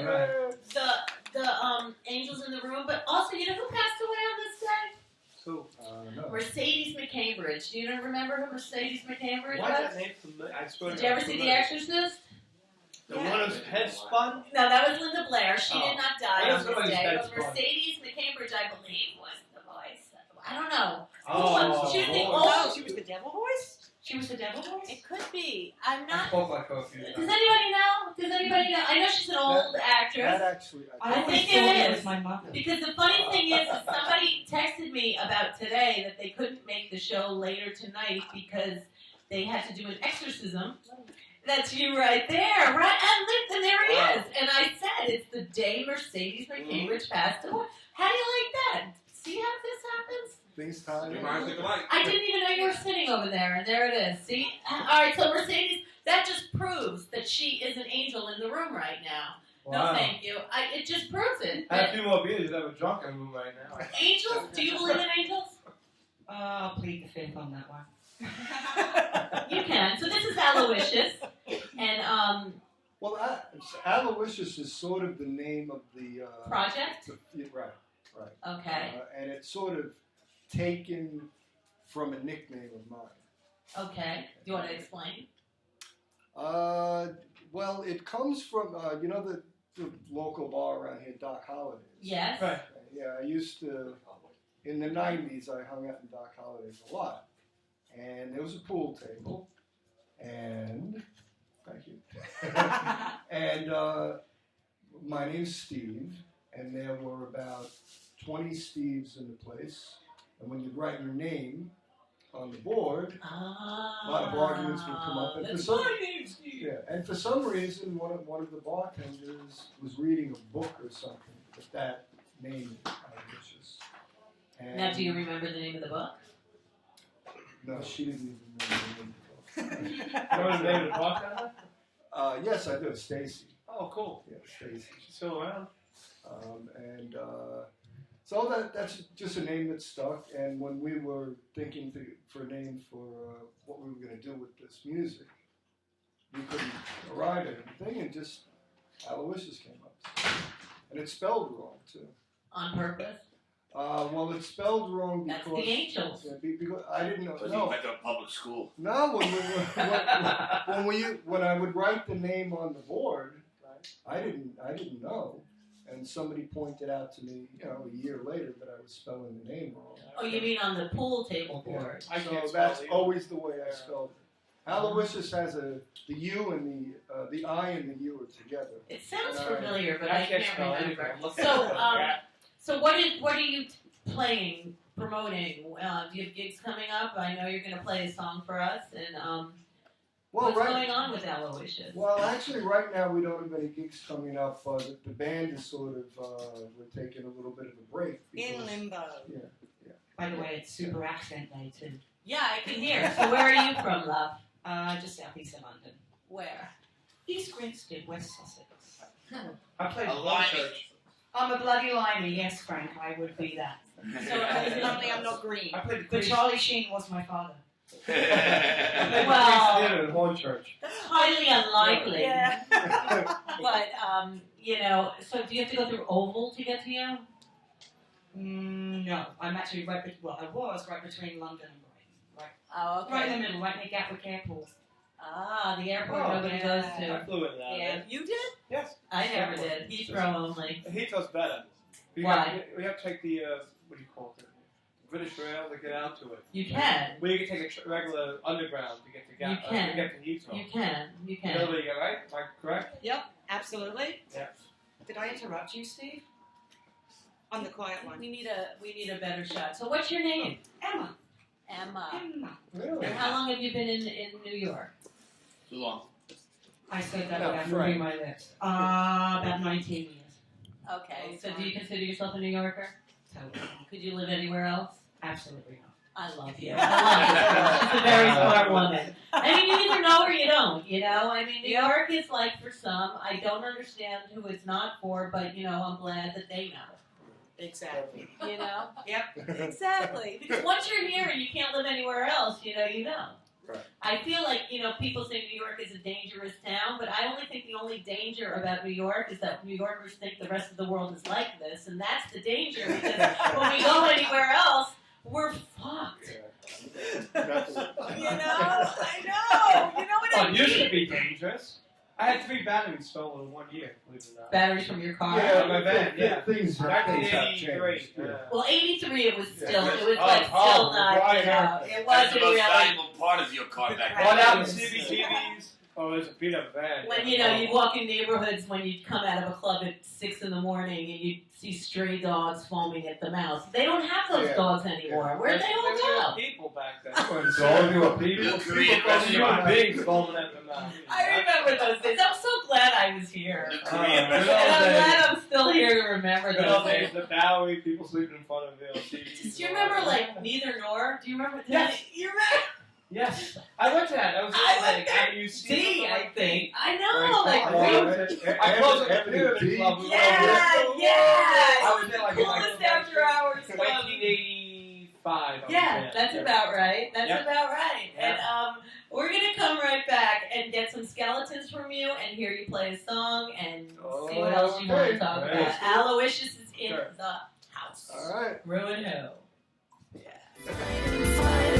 the angels in the room, but also, you know who passed away on this day? Who? No. Mercedes McCambridge. Do you remember who Mercedes McCambridge Why was? is that name familiar? Did you ever see The Exorcist? The one whose head spun? No, that was Linda Blair. She did not die on this somebody's day. head But spun. Mercedes McCambridge, I believe, was the voice. I don't know. Oh, She was the Oh, old. she was the devil voice? She was the devil voice? It could be. I'm I not. spoke like her a few Does times. anybody know? Does anybody know? I know she's an old actress. That actually, I always think thought it it is. was my mother. Because the funny thing is somebody texted me about today that they couldn't make the show later tonight because they had to do an exorcism. That's you right there, right? And there he is. And I said, it's the day Mercedes McCambridge passed away. How do you like that? See how this happens? things time. Reminds me of light. I didn't even know you were sitting over there, and there it is. See? All right, so Mercedes, that just proves that she is an angel in the room right now. Wow. No, thank you. It just proves it. I have a few more beers. You'd have a drunk in the room right now. Angels? Do you believe in angels? I'll plead the fifth on that one. You can. So this is Aloyisus, and Well, Aloyisus is sort of the name of the project. Right. Okay. And it's sort of taken from a nickname of mine. Okay. Do you want to explain? Well, it comes from you know the local bar around here, Doc Holliday's. Yes. Right. Yeah, I used to. In the 90s, I hung out in Doc Holliday's a lot. And there was a pool table. And, thank you. And my name's Steve. And there were about 20 Steves in the place. And when you'd write your name on the board, a lot of arguments would come up. And That's for some, my name, Steve. yeah, and for some reason, one of the bartenders was reading a book or something with that name, Aloysius. Now, do you remember the name of the book? No, she didn't even remember the name of the book. You know the name of the bartender? Yes, I do. Stacy. Oh, cool. Yeah, Stacy. She's still around. So that's just a name that stuck. And when we were thinking for a name for what we were going to do with this music, we couldn't arrive at anything, and just Aloysius came up. And it's spelled wrong too. On purpose? Well, it's spelled wrong because That's the angels. Yeah, because I didn't know. Because No, you went to public school. no. When I would write the name on the board, I didn't know, and somebody pointed out to me, a year later that I was spelling the name wrong. Oh, you mean on the pool table board? I So can't spell that's either. always the way I spelled it. Aloysius has the U and the I and the U are together. It sounds familiar, but I can't can't spell remember. anything. I'm looking So, at it. So what are you playing, promoting? Do you have gigs coming up? I know you're going to play a song for us, and what's going on with Aloysius? Well, actually, right now we don't have any gigs coming up. The band is sort of we're taking a little bit of a break. In limbo. Yeah. By the way, it's super accent day too. Yeah, I can hear. So where are you from, love? Just southeast of London. Where? East Grinstead, West Sussex. I played A one limey. church. I'm a bloody limey, yes, Frank, I would be that. So, Only I'm not green. I played the But Queen's Charlie Sheen was my father. Well- Theater in Horn Church. That's highly unlikely. Yeah. But, so do you have to go through Oval to get to you? No, I'm actually I was right between London and Brighton. Oh, Right in the middle, right near Gatwick Airport. Ah, the airport Oh, nobody goes I to. flew in that. Yeah. You did? Yes. I never did. Heathrow only. Heathrow's better. Why? We have to take the, what do you call it? British Rail to get out to it. You can. We can take a regular underground to get to You can. to get to Heathrow. You can. You You know can. where you get, right? Am I correct? Yep, absolutely. Yeah. Did I interrupt you, Steve? On the quiet one. We need a better shot. So what's your name? Emma. Emma. Really? And how long have you been in New York? Too long. I said that No, without Frank. moving my lips. About 19 years. Okay. So do you consider yourself a New Yorker? Totally. Could you live anywhere else? Absolutely not. I love you. I love you. She's a very smart woman. I mean, you either know or you don't, I mean, New York is like for some. I don't understand who it's not for, but, I'm glad that they know. Exactly. You know? Yep. Exactly. Because once you're here and you can't live anywhere else, you know. Right. I feel like, people say New York is a dangerous town, but I only think the only danger about New York is that New Yorkers think the rest of the world is like this, and that's the danger, because when we go anywhere else, we're fucked. Yeah. I know. You know what Oh, I it mean? used to be dangerous. I had 3 batteries stolen in 1 year, believe it or not. Batteries from your car. Yeah, my van, yeah. Things have changed. 1983. Yeah. Well, 83, it was still, Yeah. it was Oh, like oh, still not, right It That's the wasn't most really. valuable part of your car back What then. happened to CBGBs? Oh, there's a beat up van. When you'd walk in neighborhoods when you'd come out of a club at 6 in the morning and you'd see stray dogs foaming at the mouth. They don't have those Yeah. dogs anymore. Where'd they all go? People back then. When so you were Real people. Korean Human restaurant. beings foaming at the mouth. I remember those days. I'm so glad I was here. The Korean Good And old I'm restaurant. glad I'm still here to remember Good old those days, days. the Bowery, people sleeping in front of TVs. Do you remember like neither nor? Do you remember? Yes. You remember? Yes. I went to that. I was I at went there. Avenue D, I think. I Very know, like far. we. I closed at the Pyramid Club. We went Yeah, over yeah. I It was was there the like in coolest after hours there. club. 1985. Yeah, that's about right. That's Yep. about right. Yeah. And we're gonna come right back and get some skeletons from you and hear you play a song and see what else you want to Okay. talk Great. about. Aloyisus is in Sure. the house. All right. ReW WhO. Fight